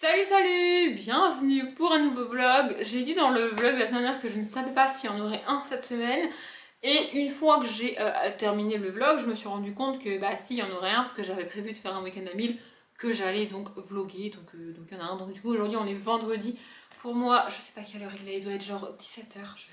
Salut salut, bienvenue pour un nouveau vlog. J'ai dit dans le vlog la semaine dernière que je ne savais pas s'il y en aurait un cette semaine. Et une fois que j'ai terminé le vlog, je me suis rendu compte que bah si, il y en aurait un parce que j'avais prévu de faire un week-end à 1000 que j'allais donc vlogger. Donc il y en a un. Donc du coup aujourd'hui on est vendredi. Pour moi, je sais pas quelle heure il est, il doit être genre 17h.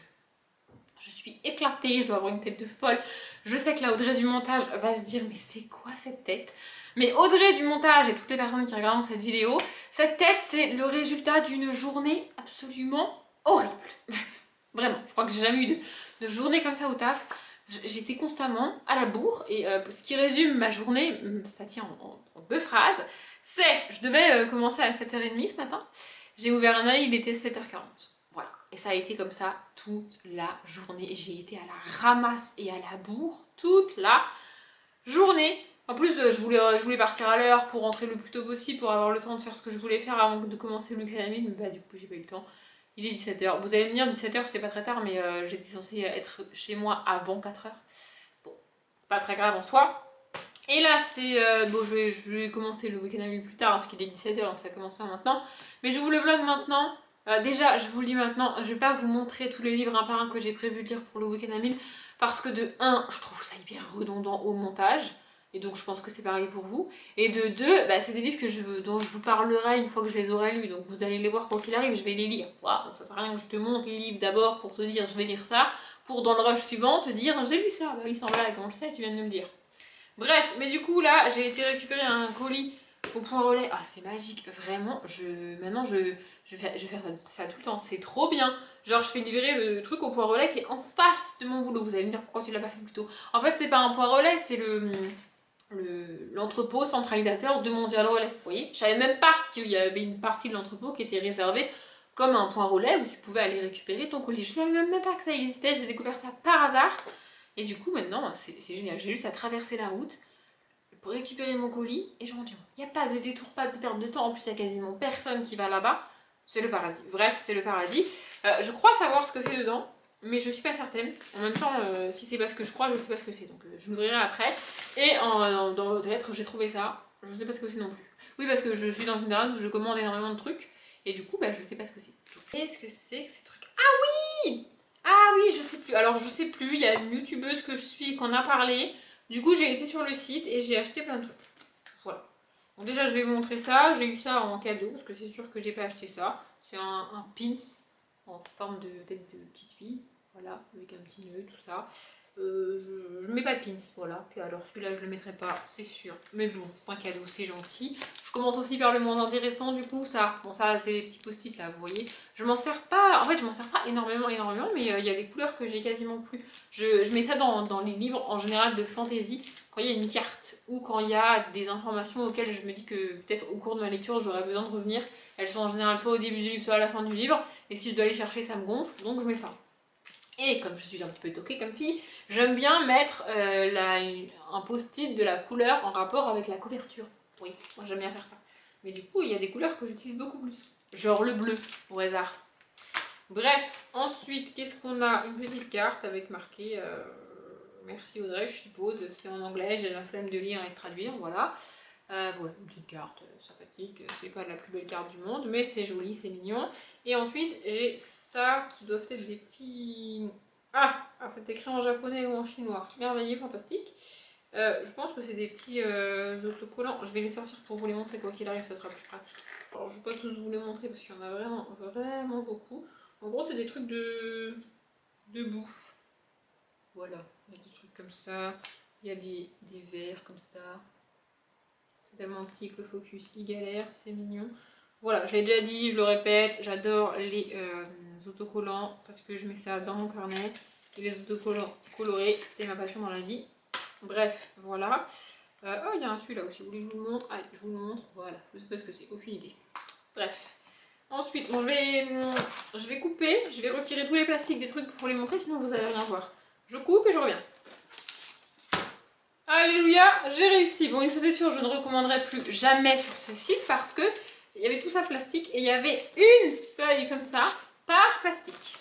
Je suis éclatée, je dois avoir une tête de folle. Je sais que la Audrey du montage va se dire mais c'est quoi cette tête? Mais Audrey du montage et toutes les personnes qui regardent cette vidéo, cette tête c'est le résultat d'une journée absolument horrible. Vraiment, je crois que j'ai jamais eu de journée comme ça au taf. J'étais constamment à la bourre et ce qui résume ma journée, ça tient en deux phrases, c'est je devais commencer à 7h30 ce matin. J'ai ouvert un œil, il était 7h40. Voilà. Et ça a été comme ça toute la journée. J'ai été à la ramasse et à la bourre toute la journée. En plus, je voulais partir à l'heure pour rentrer le plus tôt possible, pour avoir le temps de faire ce que je voulais faire avant de commencer le week-end à 1000, mais bah du coup j'ai pas eu le temps. Il est 17h. Vous allez me dire 17h c'est pas très tard, mais j'étais censée être chez moi avant 4h. Bon, c'est pas très grave en soi. Et là c'est... bon je vais commencer le week-end à 1000 plus tard parce qu'il est 17h donc ça commence pas maintenant. Mais je vous le vlog maintenant. Déjà je vous le dis maintenant, je vais pas vous montrer tous les livres un par un que j'ai prévu de lire pour le week-end à 1000 parce que de 1, je trouve ça hyper redondant au montage. Et donc je pense que c'est pareil pour vous. Et de 2, bah, c'est des livres dont je vous parlerai une fois que je les aurai lus. Donc vous allez les voir quoi qu'il arrive, je vais les lire. Voilà, donc ça sert à rien que je te montre les livres d'abord pour te dire je vais lire ça. Pour dans le rush suivant te dire j'ai lu ça. Bah oui, sans blague, on le sait, tu viens de me le dire. Bref, mais du coup là, j'ai été récupérer un colis au point relais. Ah, c'est magique, vraiment. Maintenant, je vais faire ça tout le temps. C'est trop bien. Genre, je fais livrer le truc au point relais qui est en face de mon boulot. Vous allez me dire pourquoi tu l'as pas fait plus tôt. En fait, c'est pas un point relais, c'est l'entrepôt centralisateur de Mondial Relais. Vous voyez, je savais même pas qu'il y avait une partie de l'entrepôt qui était réservée comme un point relais où tu pouvais aller récupérer ton colis. Je savais même pas que ça existait. J'ai découvert ça par hasard. Et du coup, maintenant, c'est génial. J'ai juste à traverser la route pour récupérer mon colis et je rentre chez moi. Il n'y a pas de détour, pas de perte de temps. En plus, il n'y a quasiment personne qui va là-bas. C'est le paradis. Bref, c'est le paradis. Je crois savoir ce que c'est dedans, mais je suis pas certaine. En même temps, si c'est pas ce que je crois, je sais pas ce que c'est. Donc, je l'ouvrirai après. Et dans votre lettre, j'ai trouvé ça. Je sais pas ce que c'est non plus. Oui, parce que je suis dans une période où je commande énormément de trucs. Et du coup, bah, je sais pas ce que c'est. Qu'est-ce que c'est que ces trucs? Ah oui! Ah oui, je sais plus. Alors, je sais plus. Il y a une youtubeuse que je suis qui en a parlé. Du coup, j'ai été sur le site et j'ai acheté plein de trucs. Voilà. Donc déjà, je vais vous montrer ça. J'ai eu ça en cadeau parce que c'est sûr que j'ai pas acheté ça. C'est un pins en forme de tête de petite fille. Voilà, avec un petit nœud, tout ça. Je mets pas de pins, voilà. Puis alors celui-là, je le mettrai pas, c'est sûr. Mais bon, c'est un cadeau, c'est gentil. Je commence aussi par le moins intéressant, du coup, ça. Bon, ça, c'est les petits post-it là, vous voyez. Je m'en sers pas, en fait, je m'en sers pas énormément, mais il y a des couleurs que j'ai quasiment plus. Je mets ça dans les livres en général de fantasy, quand il y a une carte ou quand il y a des informations auxquelles je me dis que peut-être au cours de ma lecture, j'aurais besoin de revenir. Elles sont en général soit au début du livre, soit à la fin du livre. Et si je dois les chercher, ça me gonfle, donc je mets ça. Et comme je suis un petit peu toquée comme fille, j'aime bien mettre un post-it de la couleur en rapport avec la couverture. Oui, moi j'aime bien faire ça. Mais du coup, il y a des couleurs que j'utilise beaucoup plus. Genre le bleu, au hasard. Bref, ensuite, qu'est-ce qu'on a? Une petite carte avec marqué merci Audrey, je suppose. C'est en anglais, j'ai la flemme de lire et de traduire, voilà. Voilà, une petite carte sympathique. C'est pas la plus belle carte du monde, mais c'est joli, c'est mignon. Et ensuite, j'ai ça qui doivent être des petits... Ah, c'est écrit en japonais ou en chinois. Merveilleux, fantastique. Je pense que c'est des petits autocollants. Je vais les sortir pour vous les montrer, quoi qu'il arrive, ça sera plus pratique. Alors, je ne vais pas tous vous les montrer parce qu'il y en a vraiment, vraiment beaucoup. En gros, c'est des trucs de bouffe. Voilà, il y a des trucs comme ça. Il y a des verres comme ça. C'est tellement petit que le focus il galère, c'est mignon. Voilà, je l'ai déjà dit, je le répète, j'adore les autocollants parce que je mets ça dans mon carnet. Et les autocollants colorés, c'est ma passion dans la vie. Bref, voilà. Oh, il y a un celui-là aussi, vous voulez que je vous le montre? Allez, je vous le montre, voilà, je sais pas ce que c'est, aucune idée. Bref. Ensuite, bon, je vais couper, je vais retirer tous les plastiques des trucs pour les montrer, sinon vous allez rien voir. Je coupe et je reviens. Alléluia, j'ai réussi. Bon, une chose est sûre, je ne recommanderai plus jamais sur ce site parce que il y avait tout ça plastique et il y avait une feuille comme ça par plastique.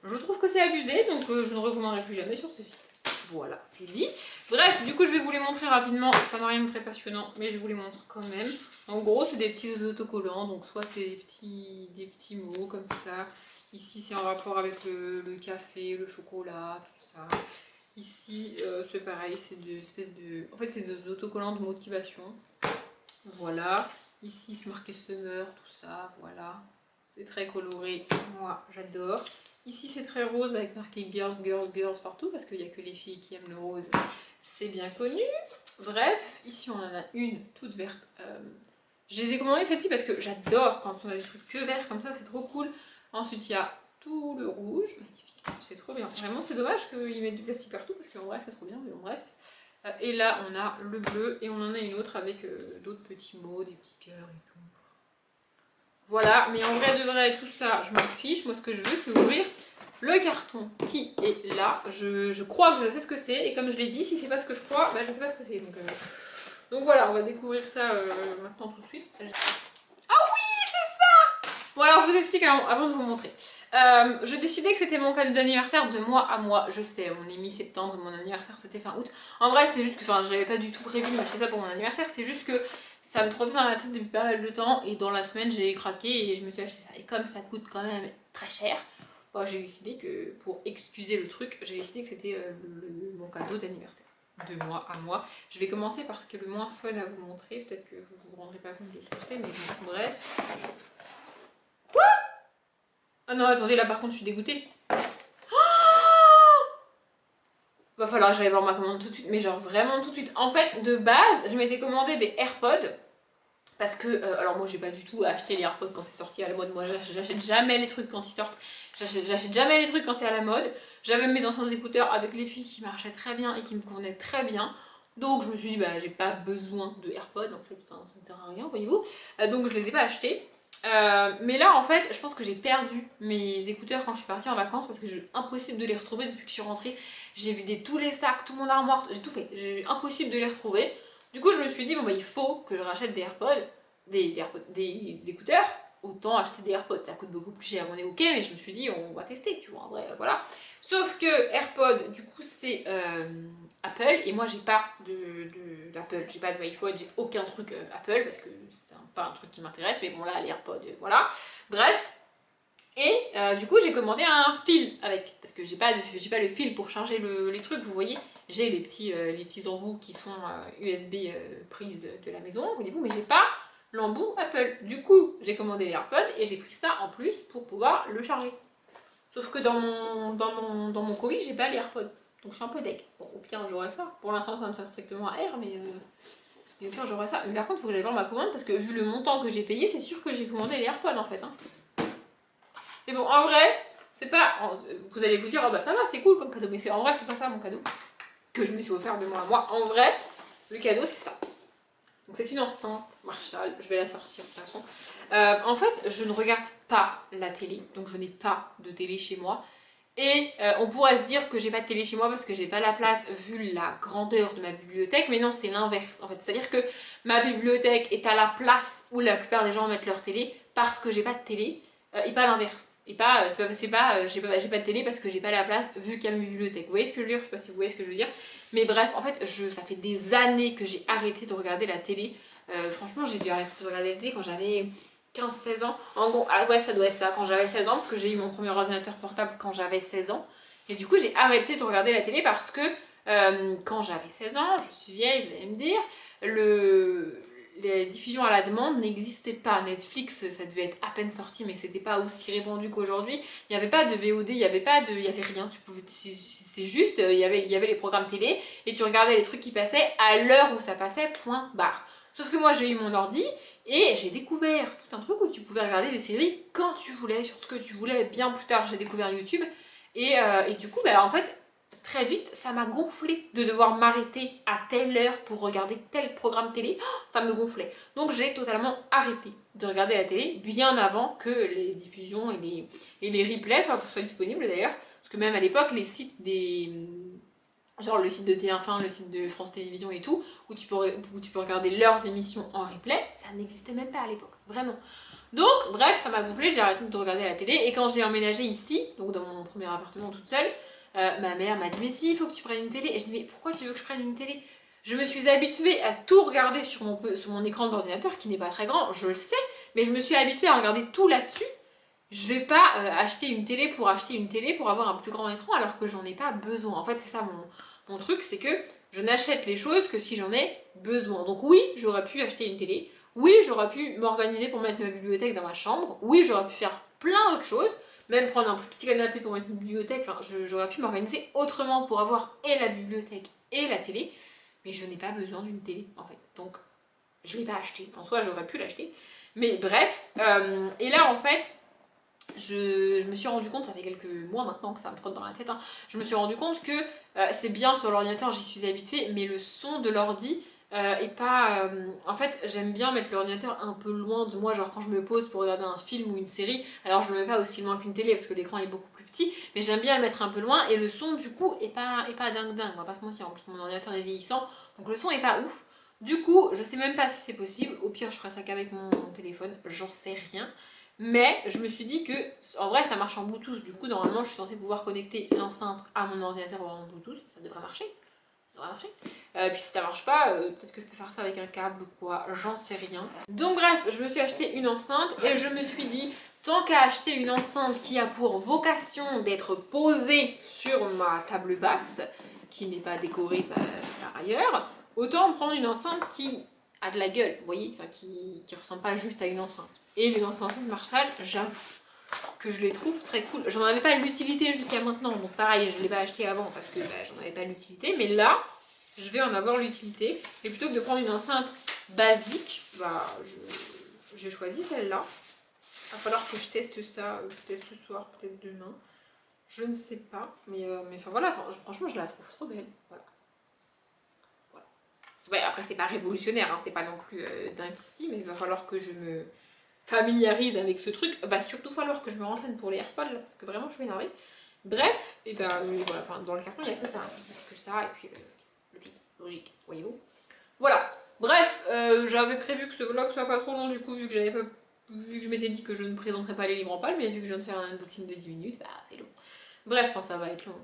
Je trouve que c'est abusé, donc je ne recommanderai plus jamais sur ce site. Voilà, c'est dit. Bref, du coup, je vais vous les montrer rapidement. Ça n'a rien de très passionnant, mais je vous les montre quand même. En gros, c'est des petits autocollants. Donc, soit c'est des petits mots comme ça. Ici, c'est en rapport avec le café, le chocolat, tout ça. Ici, c'est pareil, c'est des espèces de... En fait, c'est des autocollants de motivation. Voilà. Ici, c'est marqué Summer, tout ça, voilà. C'est très coloré, moi, j'adore. Ici, c'est très rose avec marqué Girls, Girls, Girls partout, parce qu'il n'y a que les filles qui aiment le rose. C'est bien connu. Bref, ici, on en a une toute verte. Je les ai commandées celle-ci parce que j'adore quand on a des trucs que verts comme ça, c'est trop cool. Ensuite, il y a tout le rouge. Magnifique, c'est trop bien. Vraiment, c'est dommage qu'ils mettent du plastique partout, parce qu'en vrai, c'est trop bien, mais bon, bref. Et là, on a le bleu et on en a une autre avec d'autres petits mots, des petits cœurs et tout. Voilà, mais en vrai de vrai, tout ça, je m'en fiche. Moi, ce que je veux, c'est ouvrir le carton qui est là. Je crois que je sais ce que c'est. Et comme je l'ai dit, si c'est pas ce que je crois, bah, je sais pas ce que c'est. Donc voilà, on va découvrir ça maintenant tout de suite. Ah oui, c'est ça! Bon, alors je vous explique avant de vous montrer. Je décidais que c'était mon cadeau d'anniversaire de mois à moi. Je sais, on est mi-septembre, mon anniversaire c'était fin août. En vrai, c'est juste que j'avais pas du tout prévu de m'acheter ça pour mon anniversaire. C'est juste que ça me trottait dans la tête depuis pas mal de temps. Et dans la semaine, j'ai craqué et je me suis acheté ça. Et comme ça coûte quand même très cher, bah, j'ai décidé que pour excuser le truc, j'ai décidé que c'était mon cadeau d'anniversaire. De mois à moi. Je vais commencer par ce qui est le moins fun à vous montrer. Peut-être que vous vous rendrez pas compte de ce que c'est, mais bon, bref. Ah non, attendez, là par contre, je suis dégoûtée. Va falloir que j'aille voir ma commande tout de suite, mais genre vraiment tout de suite. En fait, de base, je m'étais commandé des AirPods. Parce que, alors moi j'ai pas du tout acheté les AirPods quand c'est sorti à la mode. Moi j'achète jamais les trucs quand ils sortent. J'achète jamais les trucs quand c'est à la mode. J'avais mes anciens écouteurs avec les filles qui marchaient très bien et qui me convenaient très bien. Donc je me suis dit, bah j'ai pas besoin de AirPods en fait, enfin, ça ne sert à rien, voyez-vous. Donc je les ai pas achetés. Mais là en fait je pense que j'ai perdu mes écouteurs quand je suis partie en vacances parce que c'est impossible de les retrouver depuis que je suis rentrée. J'ai vidé tous les sacs, tout mon armoire, j'ai tout fait, impossible de les retrouver. Du coup je me suis dit bon bah il faut que je rachète des AirPods, des écouteurs, autant acheter des AirPods, ça coûte beaucoup plus cher, on est ok, mais je me suis dit on va tester, tu vois, en vrai, voilà. Sauf que AirPods du coup c'est Apple et moi j'ai pas d'Apple, j'ai pas de iPhone, j'ai aucun truc Apple parce que c'est pas un truc qui m'intéresse, mais bon là les AirPods voilà, bref. Et du coup j'ai commandé un fil avec, parce que j'ai pas le fil pour charger les trucs, vous voyez, j'ai les petits embouts qui font USB prise de la maison, voyez-vous, mais j'ai pas l'embout Apple. Du coup j'ai commandé les AirPods et j'ai pris ça en plus pour pouvoir le charger. Sauf que dans mon colis j'ai pas les AirPods. Donc je suis un peu deg. Bon, au pire, j'aurai ça. Pour l'instant, ça me sert strictement à air, mais au pire, j'aurai ça. Mais par contre, il faut que j'aille voir ma commande parce que vu le montant que j'ai payé, c'est sûr que j'ai commandé les AirPods en fait. Hein. Mais bon, en vrai, c'est pas. Vous allez vous dire, oh bah ça va, c'est cool comme cadeau. Mais en vrai, c'est pas ça mon cadeau que je me suis offert de moi à moi. En vrai, le cadeau, c'est ça. Donc c'est une enceinte Marshall. Je vais la sortir de toute façon. En fait, je ne regarde pas la télé. Donc je n'ai pas de télé chez moi. Et on pourrait se dire que j'ai pas de télé chez moi parce que j'ai pas la place vu la grandeur de ma bibliothèque, mais non, c'est l'inverse en fait. C'est-à-dire que ma bibliothèque est à la place où la plupart des gens mettent leur télé parce que j'ai pas de télé, et pas l'inverse. Et pas, j'ai pas de télé parce que j'ai pas la place vu qu'il y a ma bibliothèque. Vous voyez ce que je veux dire? Je sais pas si vous voyez ce que je veux dire. Mais bref, en fait, ça fait des années que j'ai arrêté de regarder la télé. Franchement, j'ai dû arrêter de regarder la télé quand j'avais 15-16 ans. En gros, ah ouais, ça doit être ça, quand j'avais 16 ans, parce que j'ai eu mon premier ordinateur portable quand j'avais 16 ans. Et du coup, j'ai arrêté de regarder la télé parce que quand j'avais 16 ans, je suis vieille, vous allez me dire, les diffusions à la demande n'existaient pas. Netflix, ça devait être à peine sorti, mais c'était pas aussi répandu qu'aujourd'hui. Il n'y avait pas de VOD, il y avait rien. C'est juste, il y avait les programmes télé et tu regardais les trucs qui passaient à l'heure où ça passait, point barre. Sauf que moi j'ai eu mon ordi et j'ai découvert tout un truc où tu pouvais regarder des séries quand tu voulais, sur ce que tu voulais. Bien plus tard j'ai découvert YouTube et du coup bah, en fait très vite ça m'a gonflé de devoir m'arrêter à telle heure pour regarder tel programme télé. Oh, ça me gonflait. Donc j'ai totalement arrêté de regarder la télé bien avant que les diffusions et les replays soient disponibles d'ailleurs. Parce que même à l'époque les sites genre le site de TF1, le site de France Télévisions et tout, où tu peux regarder leurs émissions en replay, ça n'existait même pas à l'époque, vraiment. Donc, bref, ça m'a gonflé, j'ai arrêté de regarder la télé, et quand j'ai emménagé ici, donc dans mon premier appartement toute seule, Ma mère m'a dit mais si, il faut que tu prennes une télé. Et je dis mais pourquoi tu veux que je prenne une télé? Je me suis habituée à tout regarder sur mon écran d'ordinateur qui n'est pas très grand, je le sais, mais je me suis habituée à regarder tout là-dessus. Je vais pas acheter une télé pour avoir un plus grand écran alors que j'en ai pas besoin. En fait, c'est ça mon truc, c'est que je n'achète les choses que si j'en ai besoin. Donc oui, j'aurais pu acheter une télé. Oui, j'aurais pu m'organiser pour mettre ma bibliothèque dans ma chambre. Oui, j'aurais pu faire plein d'autres choses. Même prendre un plus petit canapé pour mettre une bibliothèque. Enfin, j'aurais pu m'organiser autrement pour avoir et la bibliothèque et la télé. Mais je n'ai pas besoin d'une télé, en fait. Donc, je ne l'ai pas acheté. En soi, j'aurais pu l'acheter. Mais bref. Et là, en fait, je me suis rendu compte, ça fait quelques mois maintenant que ça me trotte dans la tête, hein, je me suis rendu compte que c'est bien sur l'ordinateur, j'y suis habituée, mais le son de l'ordi est pas... en fait, j'aime bien mettre l'ordinateur un peu loin de moi, genre quand je me pose pour regarder un film ou une série, alors je le mets pas aussi loin qu'une télé parce que l'écran est beaucoup plus petit, mais j'aime bien le mettre un peu loin et le son du coup est pas dingue, on va pas se mentir, en plus mon ordinateur est vieillissant, donc le son est pas ouf. Du coup, je sais même pas si c'est possible, au pire je ferai ça qu'avec mon téléphone, j'en sais rien. Mais je me suis dit que, en vrai, ça marche en Bluetooth. Du coup, normalement, je suis censée pouvoir connecter l'enceinte à mon ordinateur en Bluetooth. Ça devrait marcher. Ça devrait marcher. Puis si ça marche pas, peut-être que je peux faire ça avec un câble ou quoi. J'en sais rien. Donc bref, je me suis acheté une enceinte et je me suis dit, tant qu'à acheter une enceinte qui a pour vocation d'être posée sur ma table basse, qui n'est pas décorée par ailleurs, autant prendre une enceinte qui a de la gueule, vous voyez, enfin, qui ressemble pas juste à une enceinte. Et les enceintes Marshall, j'avoue que je les trouve très cool. J'en avais pas l'utilité jusqu'à maintenant, donc pareil, je ne l'ai pas acheté avant parce que j'en avais pas l'utilité, mais là, je vais en avoir l'utilité. Et plutôt que de prendre une enceinte basique, j'ai choisi celle-là. Il va falloir que je teste ça, peut-être ce soir, peut-être demain. Je ne sais pas, mais enfin voilà, franchement, je la trouve trop belle. Voilà. Ouais, après, c'est pas révolutionnaire, hein, c'est pas non plus dinguissime, mais il va falloir que je me familiarise avec ce truc. Va surtout falloir que je me renseigne pour les AirPods, là, parce que vraiment, je suis énervée. Bref, et ben voilà, enfin, dans le carton, il n'y a que ça. Hein, que ça, et puis le vide, logique, voyez-vous. Voilà, bref, j'avais prévu que ce vlog soit pas trop long, du coup, vu que je m'étais dit que je ne présenterais pas les livres en palme, mais vu que je viens de faire un unboxing de 10 minutes, bah c'est long. Bref, enfin, ça va être long.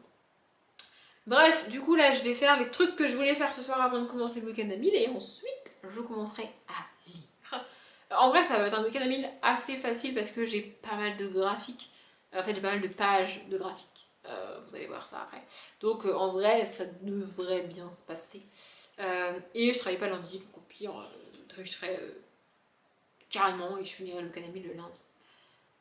Bref, du coup là je vais faire les trucs que je voulais faire ce soir avant de commencer le week-end à 1000 et ensuite je commencerai à lire. En vrai ça va être un week-end à 1000 assez facile parce que j'ai pas mal de graphiques, en fait j'ai pas mal de pages de graphiques, vous allez voir ça après. Donc en vrai ça devrait bien se passer. Et je travaille pas lundi, donc au pire je serai carrément et je finirai le week-end à 1000 le lundi.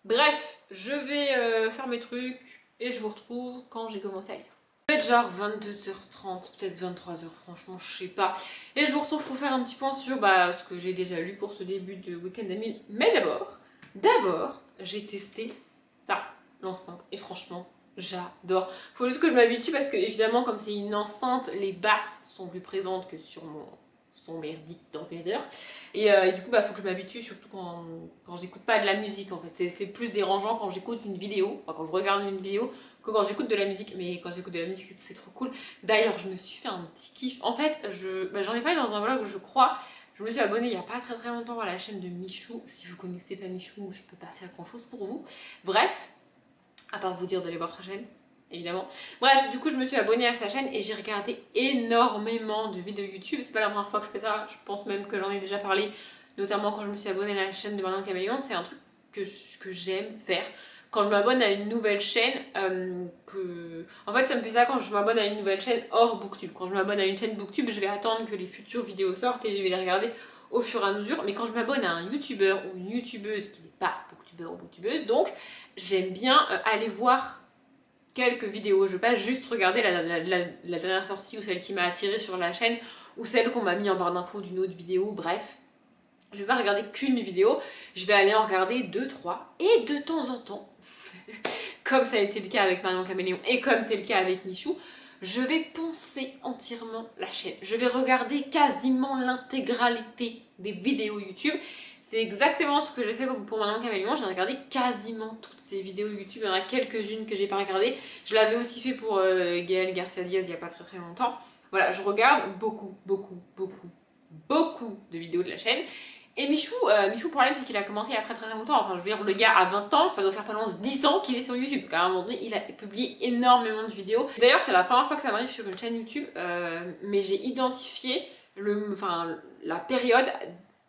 Bref, je vais faire mes trucs et je vous retrouve quand j'ai commencé à lire. Peut-être genre 22h30, peut-être 23h, franchement, je sais pas. Et je vous retrouve pour faire un petit point sur ce que j'ai déjà lu pour ce début de week-end à 1000. Mais d'abord, j'ai testé ça, l'enceinte. Et franchement, j'adore. Faut juste que je m'habitue parce que, évidemment, comme c'est une enceinte, les basses sont plus présentes que sur mon son merdique d'ordinateur. Et du coup, faut que je m'habitue, surtout quand j'écoute pas de la musique en fait. C'est plus dérangeant quand j'écoute une vidéo, enfin quand je regarde une vidéo, que quand j'écoute de la musique. Mais quand j'écoute de la musique, c'est trop cool. D'ailleurs, je me suis fait un petit kiff. En fait, j'en ai parlé dans un vlog, je crois. Je me suis abonnée il y a pas très longtemps à la chaîne de Michou. Si vous connaissez pas Michou, je peux pas faire grand chose pour vous. Bref, à part vous dire d'aller voir sa chaîne. Évidemment. Bref, du coup, je me suis abonnée à sa chaîne et j'ai regardé énormément de vidéos YouTube. C'est pas la première fois que je fais ça, je pense même que j'en ai déjà parlé, notamment quand je me suis abonnée à la chaîne de Marion Caméléon. C'est un truc que j'aime faire. Quand je m'abonne à une nouvelle chaîne, en fait, ça me fait ça quand je m'abonne à une nouvelle chaîne hors Booktube. Quand je m'abonne à une chaîne Booktube, je vais attendre que les futures vidéos sortent et je vais les regarder au fur et à mesure. Mais quand je m'abonne à un youtubeur ou une youtubeuse qui n'est pas booktubeur ou booktubeuse, donc j'aime bien aller voir quelques vidéos. Je veux pas juste regarder la dernière sortie ou celle qui m'a attirée sur la chaîne ou celle qu'on m'a mis en barre d'infos d'une autre vidéo, bref. Je vais pas regarder qu'une vidéo, je vais aller en regarder 2, 3 et de temps en temps, comme ça a été le cas avec Marion Caméléon et comme c'est le cas avec Michou, je vais poncer entièrement la chaîne. Je vais regarder quasiment l'intégralité des vidéos YouTube. C'est exactement ce que j'ai fait pour Marion Caméléon. J'ai regardé quasiment toutes ces vidéos YouTube. Il y en a quelques-unes que j'ai pas regardées. Je l'avais aussi fait pour Gaël Garcia Diaz il y a pas très longtemps. Voilà, je regarde beaucoup de vidéos de la chaîne. Et Michou, Michou, le problème c'est qu'il a commencé il y a très très longtemps. Enfin, je veux dire, le gars a 20 ans, ça doit faire pas loin de 10 ans qu'il est sur YouTube. Car à un moment donné, il a publié énormément de vidéos. D'ailleurs, c'est la première fois que ça m'arrive sur une chaîne YouTube, mais j'ai identifié la période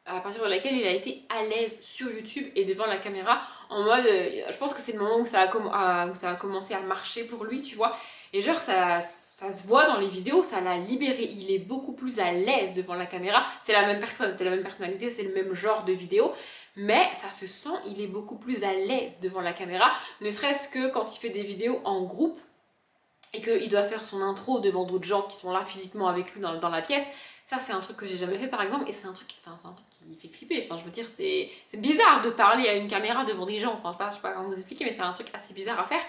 à partir de laquelle il a été à l'aise sur YouTube et devant la caméra, en mode, je pense que c'est le moment où ça a commencé à marcher pour lui, tu vois. Et genre, ça se voit dans les vidéos, ça l'a libéré. Il est beaucoup plus à l'aise devant la caméra. C'est la même personne, c'est la même personnalité, c'est le même genre de vidéo. Mais ça se sent, il est beaucoup plus à l'aise devant la caméra. Ne serait-ce que quand il fait des vidéos en groupe et qu'il doit faire son intro devant d'autres gens qui sont là physiquement avec lui dans la pièce. Ça, c'est un truc que j'ai jamais fait par exemple, et c'est un truc qui fait flipper. Enfin, je veux dire, c'est bizarre de parler à une caméra devant des gens. Enfin, je sais pas comment vous expliquer, mais c'est un truc assez bizarre à faire.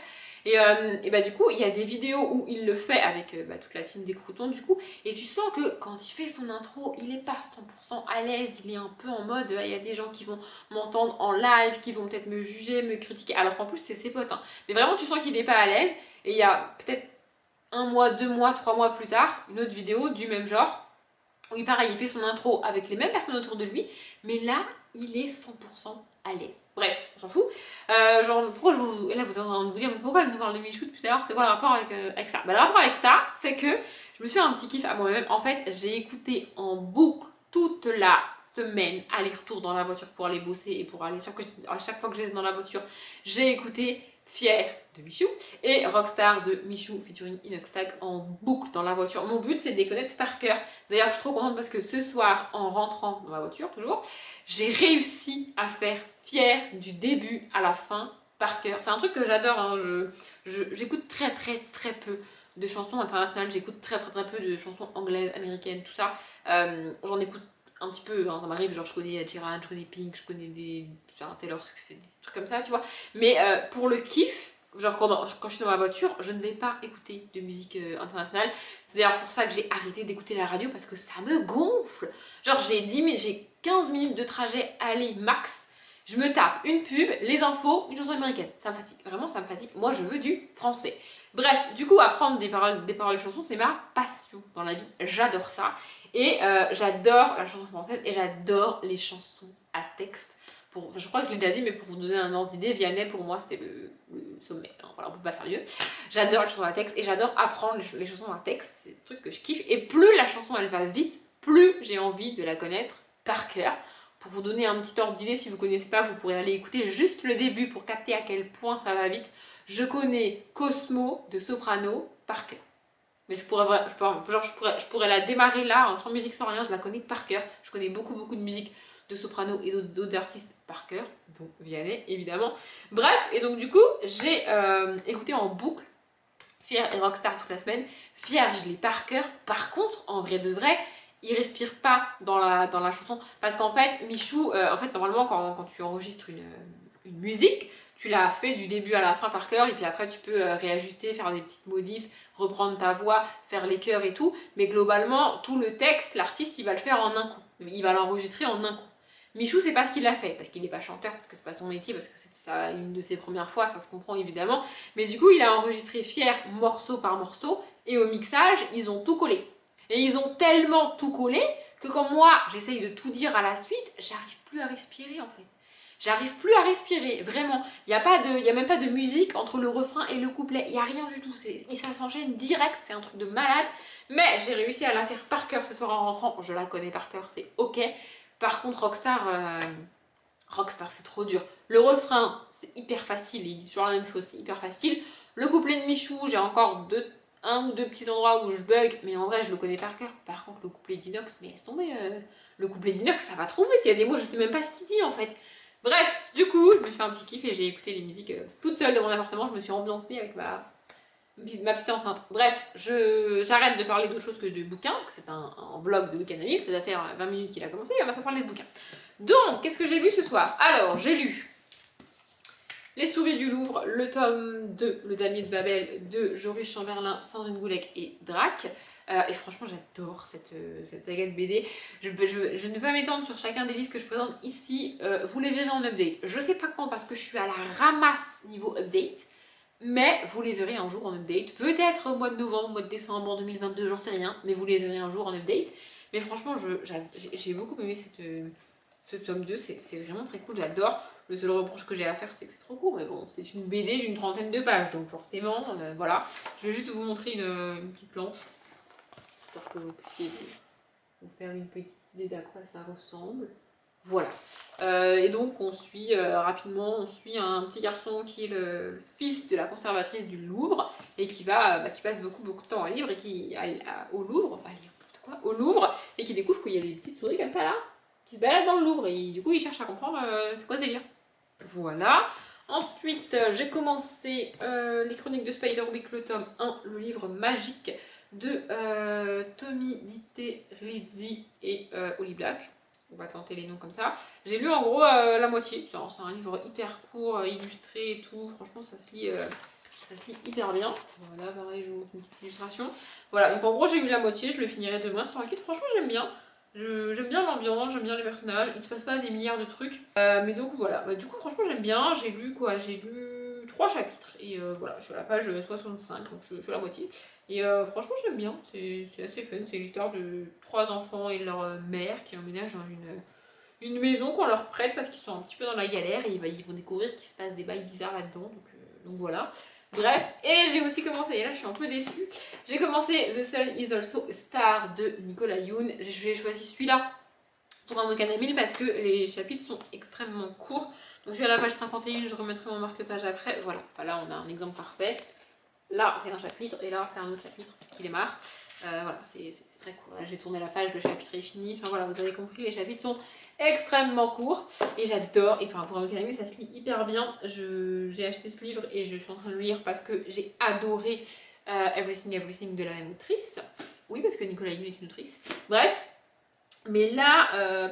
Et bah du coup, il y a des vidéos où il le fait avec toute la team des croutons du coup, et tu sens que quand il fait son intro, il est pas 100% à l'aise, il est un peu en mode, il y a des gens qui vont m'entendre en live, qui vont peut-être me juger, me critiquer, alors qu'en plus c'est ses potes. Hein. Mais vraiment, tu sens qu'il est pas à l'aise, et il y a peut-être 1 mois, 2 mois, 3 mois plus tard, une autre vidéo du même genre, où pareil, il fait son intro avec les mêmes personnes autour de lui, mais là, il est 100% à l'aise. Bref, on s'en fout. Pourquoi là, vous êtes en train de vous dire, mais pourquoi elle nous parle de Michou depuis tout à l'heure, c'est quoi le rapport avec ça? Bah, le rapport avec ça, c'est que je me suis fait un petit kiff à moi-même. En fait, j'ai écouté en boucle toute la semaine, aller-retour dans la voiture pour aller bosser et pour aller, à chaque fois que j'étais dans la voiture, j'ai écouté Fier de Michou et Rockstar de Michou featuring Inoxtag en boucle dans la voiture. Mon but, c'est de les connaître par cœur. D'ailleurs, je suis trop contente parce que ce soir, en rentrant dans ma voiture, toujours, j'ai réussi à faire Fier du début à la fin par cœur. C'est un truc que j'adore. Hein. J'écoute très très très peu de chansons internationales. J'écoute très très très peu de chansons anglaises, américaines, tout ça. J'en écoute un petit peu, hein, ça m'arrive, genre je connais Ed Sheeran, je connais Pink, je connais Taylor Swift, des trucs comme ça, tu vois. Mais pour le kiff, genre quand je suis dans ma voiture, je ne vais pas écouter de musique internationale. C'est d'ailleurs pour ça que j'ai arrêté d'écouter la radio parce que ça me gonfle. Genre j'ai 15 minutes de trajet aller max. Je me tape une pub, les infos, une chanson américaine. Ça me fatigue, vraiment ça me fatigue. Moi je veux du français. Bref, du coup apprendre des paroles de chansons, c'est ma passion dans la vie. J'adore ça. Et j'adore la chanson française et j'adore les chansons à texte. Je crois que je l'ai déjà dit, mais pour vous donner un ordre d'idée, Vianney pour moi c'est le sommet. Hein, voilà, on peut pas faire mieux. J'adore les chansons à texte et j'adore apprendre les chansons à texte. C'est un truc que je kiffe. Et plus la chanson elle va vite, plus j'ai envie de la connaître par cœur. Pour vous donner un petit ordre d'idée, si vous ne connaissez pas, vous pourrez aller écouter juste le début pour capter à quel point ça va vite. Je connais Cosmo de Soprano par cœur. Mais je pourrais la démarrer là, sans musique, sans rien, je la connais par cœur. Je connais beaucoup de musique de soprano et d'autres artistes par cœur, dont Vianney évidemment. Bref, et donc du coup, j'ai écouté en boucle Fier et Rockstar toute la semaine. Fier, je l'ai par cœur. Par contre, en vrai de vrai, il respire pas dans la chanson. Parce qu'en fait, Michou, normalement, quand tu enregistres une musique, tu l'as fait du début à la fin par cœur, et puis après tu peux réajuster, faire des petites modifs, reprendre ta voix, faire les chœurs et tout. Mais globalement, tout le texte, l'artiste, il va le faire en un coup. Il va l'enregistrer en un coup. Michou, c'est pas ce qu'il a fait, parce qu'il n'est pas chanteur, parce que c'est pas son métier, parce que c'était une de ses premières fois, ça se comprend évidemment. Mais du coup, il a enregistré Fier morceau par morceau, et au mixage, ils ont tout collé. Et ils ont tellement tout collé que quand moi, j'essaye de tout dire à la suite, j'arrive plus à respirer en fait. J'arrive plus à respirer, vraiment. Il n'y a même pas de musique entre le refrain et le couplet. Il n'y a rien du tout. Ça s'enchaîne direct, c'est un truc de malade. Mais j'ai réussi à la faire par cœur ce soir en rentrant. Je la connais par cœur, c'est ok. Par contre, Rockstar, c'est trop dur. Le refrain, c'est hyper facile. Il dit toujours la même chose, c'est hyper facile. Le couplet de Michou, j'ai encore un ou deux petits endroits où je bug, mais en vrai, je le connais par cœur. Par contre, le couplet d'Inox, mais laisse tomber. Le couplet d'Inox, ça va trop vite. Il y a des mots, je sais même pas ce qu'il dit en fait. Bref, du coup, je me suis fait un petit kiff et j'ai écouté les musiques toute seule dans mon appartement. Je me suis ambiancée avec ma petite enceinte. Bref, j'arrête de parler d'autre chose que de bouquins, parce que c'est un vlog de Week-end Amil. Ça doit faire 20 minutes qu'il a commencé et on va pas parler de bouquins. Donc, qu'est-ce que j'ai lu ce soir? Alors, j'ai lu Les Souris du Louvre, le tome 2, Le Damier de Babel de Joris Chamberlain, Sandrine Goulec et Drac. Et franchement, j'adore cette saga de BD. Je ne vais pas m'étendre sur chacun des livres que je présente ici. Vous les verrez en update. Je sais pas quand parce que je suis à la ramasse niveau update. Mais vous les verrez un jour en update. Peut-être au mois de novembre, au mois de décembre en 2022, j'en sais rien. Mais vous les verrez un jour en update. Mais franchement, j'ai beaucoup aimé ce tome 2, c'est vraiment très cool, j'adore. Le seul reproche que j'ai à faire, c'est que c'est trop court, mais bon, c'est une BD d'une 30aine de pages, donc forcément, voilà. Je vais juste vous montrer une petite planche, histoire que vous puissiez vous faire une petite idée d'à quoi ça ressemble. Voilà. Et donc on suit rapidement, on suit un petit garçon qui est le fils de la conservatrice du Louvre et qui passe beaucoup de temps à lire et qui au Louvre, au Louvre, et qui découvre qu'il y a des petites souris comme ça là qui se baladent dans le Louvre et du coup il cherche à comprendre c'est quoi ce délire. Voilà. Ensuite j'ai commencé les chroniques de Spiderwick, le tome 1, le livre magique de Tommy Diterlizzi et Holly Black. On va tenter les noms comme ça. J'ai lu en gros la moitié. C'est un livre hyper court, illustré et tout. Franchement, ça se lit hyper bien. Voilà, pareil, je vous montre une petite illustration. Voilà, donc en gros, j'ai lu la moitié. Je le finirai demain tranquille. Franchement, j'aime bien. J'aime bien l'ambiance, j'aime bien les personnages. Il ne se passe pas des milliards de trucs. Mais donc voilà. Du coup, franchement, j'aime bien. J'ai lu 3 chapitres. Et voilà, je suis à la page 65. Donc je suis à la moitié. Et franchement, j'aime bien. C'est assez fun. C'est l'histoire de 3 enfants et leur mère qui emménagent dans une maison qu'on leur prête parce qu'ils sont un petit peu dans la galère. Et ils vont découvrir qu'il se passe des bails bizarres là-dedans. Donc voilà. Bref, et j'ai aussi commencé, et là je suis un peu déçue, j'ai commencé The Sun is Also a Star de Nicolas Yoon. J'ai choisi celui-là pour un Wakanim 1000 parce que les chapitres sont extrêmement courts. Donc je suis à la page 51, je remettrai mon marque-page après. Voilà, là on a un exemple parfait. Là c'est un chapitre et là c'est un autre chapitre qui démarre. Voilà, c'est très court. Là j'ai tourné la page, le chapitre est fini. Enfin voilà, vous avez compris, les chapitres sont extrêmement court et j'adore. Et pour un Wakanim, ça se lit hyper bien. J'ai acheté ce livre et je suis en train de le lire parce que j'ai adoré Everything de la même autrice. Oui, parce que Nicolas Yoon est une autrice. Bref, mais là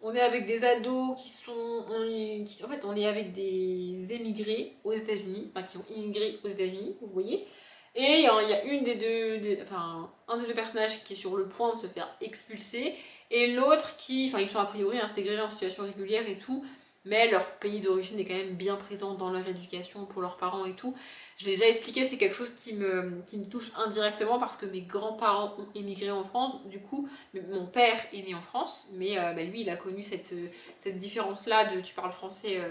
on est avec des ados qui sont en fait on est avec des émigrés aux États-Unis, enfin qui ont immigré aux États-Unis, vous voyez. Et il y a un des deux personnages qui est sur le point de se faire expulser, et l'autre ils sont a priori intégrés en situation régulière et tout, mais leur pays d'origine est quand même bien présent dans leur éducation pour leurs parents et tout. Je l'ai déjà expliqué, c'est quelque chose qui me touche indirectement parce que mes grands-parents ont émigré en France. Du coup, mon père est né en France, mais lui il a connu cette différence-là de tu parles français,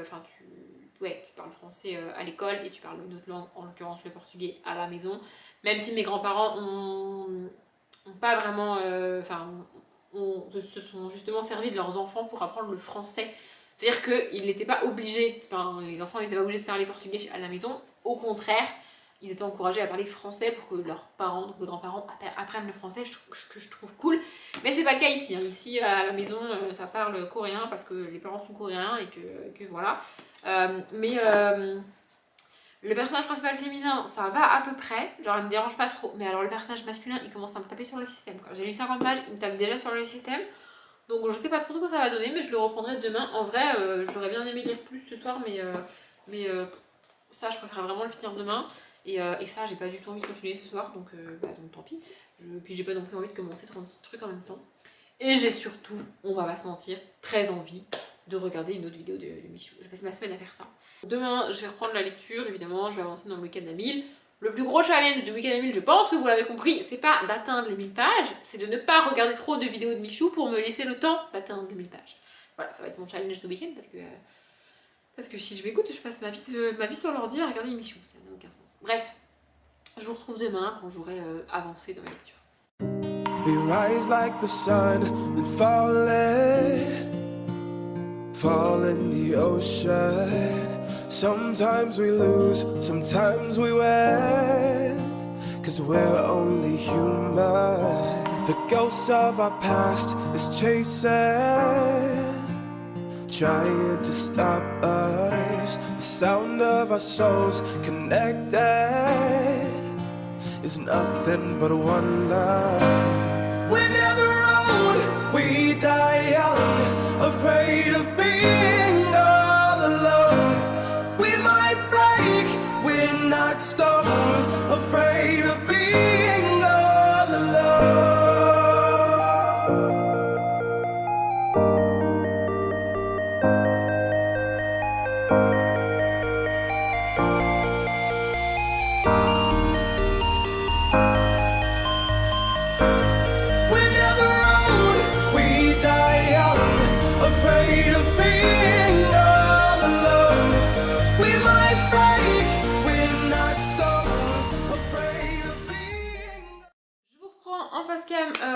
tu parles français à l'école et tu parles une autre langue, en l'occurrence le portugais, à la maison. Même si mes grands-parents ont pas vraiment... se sont justement servis de leurs enfants pour apprendre le français. C'est-à-dire qu'ils n'étaient pas obligés, les enfants n'étaient pas obligés de parler portugais à la maison. Au contraire, ils étaient encouragés à parler français pour que leurs parents, donc mes grands-parents, apprennent le français, que je trouve cool. Mais c'est pas le cas ici. Ici, à la maison, ça parle coréen parce que les parents sont coréens et que voilà. Le personnage principal féminin, ça va à peu près, genre il me dérange pas trop, mais alors le personnage masculin, il commence à me taper sur le système. J'ai lu 50 pages, il me tape déjà sur le système, donc je sais pas trop ce que ça va donner, mais je le reprendrai demain. En vrai, j'aurais bien aimé lire plus ce soir, mais ça, je préfère vraiment le finir demain, et ça, j'ai pas du tout envie de continuer ce soir, donc tant pis. Puis j'ai pas non plus envie de commencer 36 trucs en même temps. Et j'ai surtout, on va pas se mentir, très envie de regarder une autre vidéo de Michou. Je passe ma semaine à faire ça. Demain, je vais reprendre la lecture, évidemment, je vais avancer dans le week-end à 1000. Le plus gros challenge du week-end à 1000, je pense que vous l'avez compris, c'est pas d'atteindre les 1000 pages, c'est de ne pas regarder trop de vidéos de Michou pour me laisser le temps d'atteindre les 1000 pages. Voilà, ça va être mon challenge ce week-end parce que si je m'écoute, je passe ma vie sur l'ordi à regarder Michou, ça n'a aucun sens. Bref, je vous retrouve demain quand j'aurai avancé dans ma lecture. We rise like the sun and fall in the ocean. Sometimes we lose, sometimes we win, 'cause we're only human. The ghost of our past is chasing, trying to stop us. The sound of our souls connected is nothing but one love. We're never old, we die young, afraid of being all alone. We might break, we're not stone, afraid of being all alone. We're never old, we die young, afraid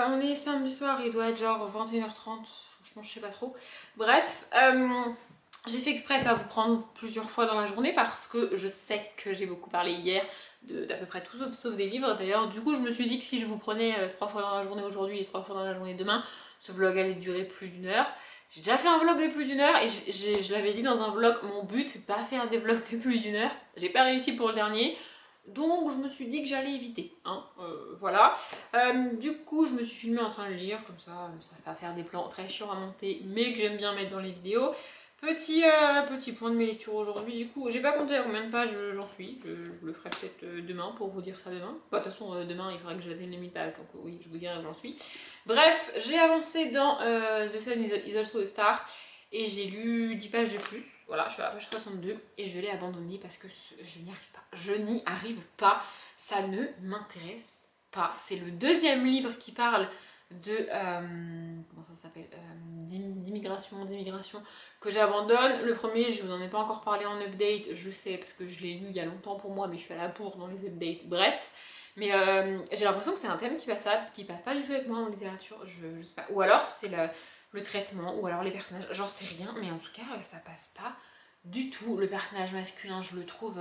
on est samedi soir, il doit être genre 21h30, franchement je sais pas trop. Bref, j'ai fait exprès de pas vous prendre plusieurs fois dans la journée parce que je sais que j'ai beaucoup parlé hier d'à peu près tout sauf des livres. D'ailleurs, du coup je me suis dit que si je vous prenais 3 fois dans la journée aujourd'hui et 3 fois dans la journée demain, ce vlog allait durer plus d'1 heure. J'ai déjà fait un vlog de plus d'1 heure et je l'avais dit dans un vlog, mon but c'est de pas faire des vlogs de plus d'1 heure. J'ai pas réussi pour le dernier. Donc je me suis dit que j'allais éviter, hein, voilà. Du coup je me suis filmée en train de lire, comme ça va pas faire des plans très chiants à monter, mais que j'aime bien mettre dans les vidéos. Petit point de mes lectures aujourd'hui, du coup j'ai pas compté à combien de pages j'en suis, je le ferai peut-être demain pour vous dire ça demain. Bah, de toute façon demain il faudra que j'atteigne les 1000 pages, donc oui je vous dirai où j'en suis. Bref, j'ai avancé dans The Sun is also a Star. Et j'ai lu 10 pages de plus, voilà, je suis à la page 62 et je l'ai abandonné parce que je n'y arrive pas. Je n'y arrive pas, ça ne m'intéresse pas. C'est le deuxième livre qui parle de, comment ça s'appelle, d'immigration, que j'abandonne. Le premier, je vous en ai pas encore parlé en update, je sais parce que je l'ai lu il y a longtemps pour moi, mais je suis à la bourre dans les updates, bref. Mais j'ai l'impression que c'est un thème qui passe pas du tout avec moi en littérature, je sais pas. Ou alors c'est le traitement, ou alors les personnages, j'en sais rien, mais en tout cas ça passe pas du tout. Le personnage masculin, je le trouve...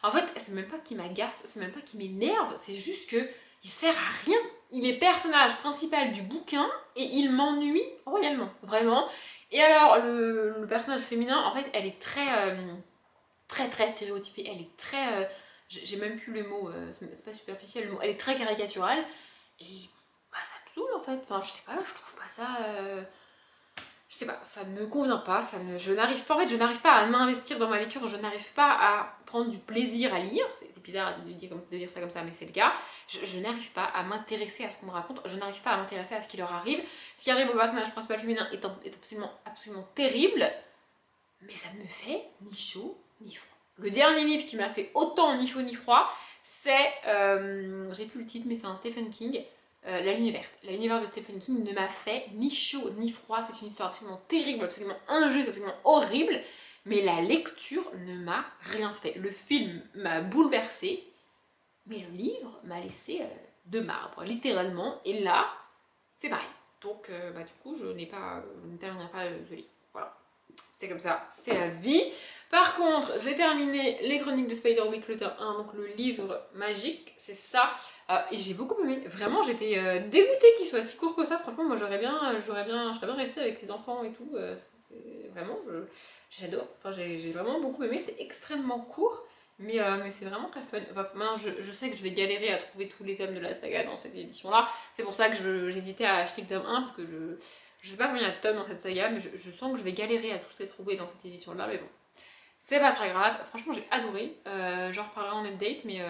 En fait, c'est même pas qu'il m'agace, c'est même pas qu'il m'énerve, c'est juste que il sert à rien. Il est personnage principal du bouquin et il m'ennuie royalement, vraiment. Et alors, le personnage féminin, en fait, elle est très stéréotypée, elle est très... j'ai même plus le mot, c'est pas superficiel le mot, elle est très caricaturale, et bah, ça me saoule en fait, enfin je sais pas, je trouve pas ça... Je sais pas, ça ne me convient pas, je n'arrive pas, en fait je n'arrive pas à m'investir dans ma lecture, je n'arrive pas à prendre du plaisir à lire, c'est bizarre de dire ça comme ça mais c'est le cas, je n'arrive pas à m'intéresser à ce qu'on me raconte, je n'arrive pas à m'intéresser à ce qui leur arrive, ce qui arrive au personnage principal féminin est absolument terrible, mais ça ne me fait ni chaud ni froid. Le dernier livre qui m'a fait autant ni chaud ni froid, c'est, j'ai plus le titre mais c'est un Stephen King, La ligne verte. La ligne verte de Stephen King ne m'a fait ni chaud ni froid. C'est une histoire absolument terrible, absolument injuste, absolument horrible. Mais la lecture ne m'a rien fait. Le film m'a bouleversée, mais le livre m'a laissé de marbre, littéralement. Et là, c'est pareil. Donc, du coup, je ne terminerai pas ce livre. Voilà. C'est comme ça, c'est la vie. Par contre, j'ai terminé les chroniques de Spiderwick le tome 1, donc le livre magique, c'est ça. Et j'ai beaucoup aimé. Vraiment, j'étais dégoûtée qu'il soit si court que ça. Franchement, moi, je serais bien restée avec ses enfants et tout. Vraiment, j'adore. Enfin, j'ai vraiment beaucoup aimé. C'est extrêmement court, mais c'est vraiment très fun. Enfin, maintenant, je sais que je vais galérer à trouver tous les thèmes de la saga dans cette édition-là. C'est pour ça que j'hésitais à acheter le tome 1, parce que je sais pas combien il y a de tomes dans cette saga, mais je sens que je vais galérer à tous les trouver dans cette édition-là, mais bon. C'est pas très grave, franchement j'ai adoré, j'en reparlerai en update, mais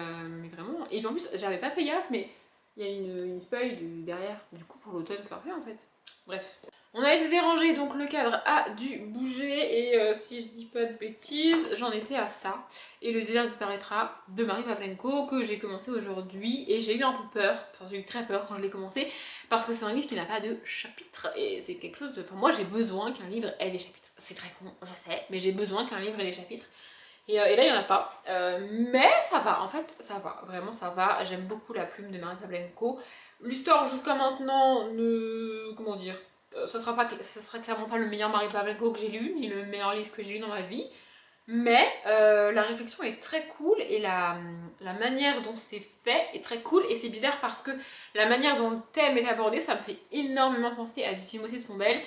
vraiment... Et en plus, j'avais pas fait gaffe, mais il y a une feuille derrière, du coup pour l'automne c'est parfait en fait. Bref. On a été dérangé, donc le cadre a dû bouger, et si je dis pas de bêtises, j'en étais à ça. Et le désert disparaîtra de Marie Pavlenko, que j'ai commencé aujourd'hui, et j'ai eu un peu peur, enfin j'ai eu très peur quand je l'ai commencé, parce que c'est un livre qui n'a pas de chapitre, et c'est quelque chose de... Enfin moi j'ai besoin qu'un livre ait des chapitres. C'est très con, je sais, mais j'ai besoin qu'un livre ait des chapitres. Et là, il n'y en a pas. Mais ça va, en fait, ça va. Vraiment, ça va. J'aime beaucoup la plume de Marie Pavlenko. L'histoire, jusqu'à maintenant, comment dire, ce sera clairement pas le meilleur Marie Pavlenko que j'ai lu, ni le meilleur livre que j'ai lu dans ma vie. Mais la réflexion est très cool, et la manière dont c'est fait est très cool. Et c'est bizarre parce que la manière dont le thème est abordé, ça me fait énormément penser à du Timothée de Fombelle.